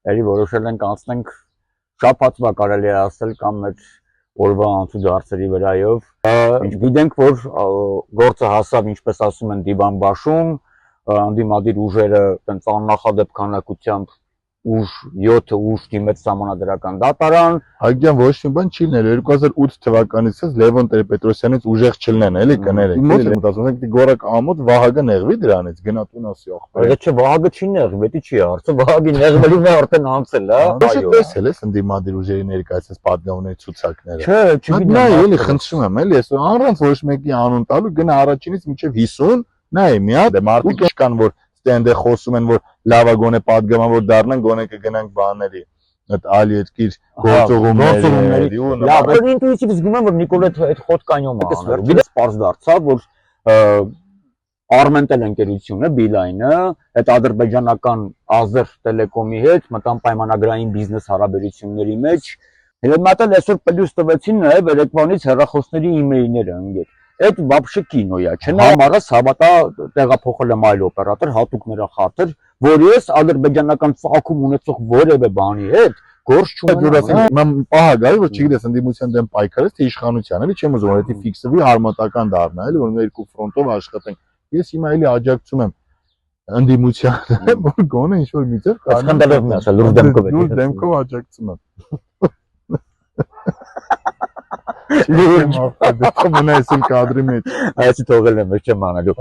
էլի որոշել ենք անցնենք շաբաթվա կարելի է ասել կամ մեր օրվա անցուդարձերի վրայով։ Գիտենք, որ գործը հասավ, ինչպես ասում են, դիվան բաշում, անդիմադիր ուժերը տենց աննախադեպ քանակությամբ ուժ 7 ուժ դիմեց սահմանադրական դատարան։ Հայկյան ոչ մի բան չի ներ 2008 թվականից Լևոն Տեր-Պետրոսյանից ուժեղ չլնեն, էլի կներեք։ Մոտ մտածում եք գորակ ամոթ Վահագը նեղվի դրանից, գնա տուն ասի ախպեր։ Չէ, Վահագը չի նեղվի, դա չի հարցը, Վահագի նեղվելուն է արդեն անցել, հա։ Այո։ Տեսել ես ընդդիմադիր ուժերի ներկայացած պատգամների ցուցակները։ Չէ, չգիտեմ։ Նա էլի խնդրում եմ, էլի ես առանց ոչ մեկի անուն տալու գնա առաջինից մինչև 50, նայ մի հատ մարդիկ կան, որ ստենդը խոսում են, որ լավա գոնե պատգամավոր դառնան, գոնե կգնանք բաների այդ այլ երկիր գործողումների ու լավ, ինտուիտիվ զգում եմ, որ Նիկոլետ այդ խոտկանյոմը անելու։ Գիտես, պարզ դարձավ, որ Armentel ընկերությունը, Beeline-ը, այդ ադրբեջանական Azer Telecom-ի հետ մտան պայմանագրային բիզնես հարաբերությունների մեջ։ Հետո այսօր պլյուս տվեցին նաև երեկվանից հեռախոսների իմեյլները ընկեր։ Այդ вообще կինոյա, չէ՞։ Համարը Սաբատա տեղափոխել եմ այլ օպերատոր, հատուկ նրա խաթր, որ ես ադրբեջանական ծագում ունեցող որևէ բանի հետ գործ չունեմ։ Մամ պահա գալի, որ չգիտես ընդդիմության դեմ պայքարես, թե իշխանության, էլի չեմ ուզում, որ դա ֆիքսվի հարմատական դառնա, էլի որ երկու ֆրոնտով աշխատենք։ Ես հիմա էլի աջակցում եմ ընդդիմությանը, որ գոնե ինչ որ միտեղ Սկանդալով մի ասել, լուրջ դեմքով լուրջ դեմքով աջակցում եմ։ Լուրջ մնայսին կադրի մեջ։ Այսի թողել եմ, չեմ անելու։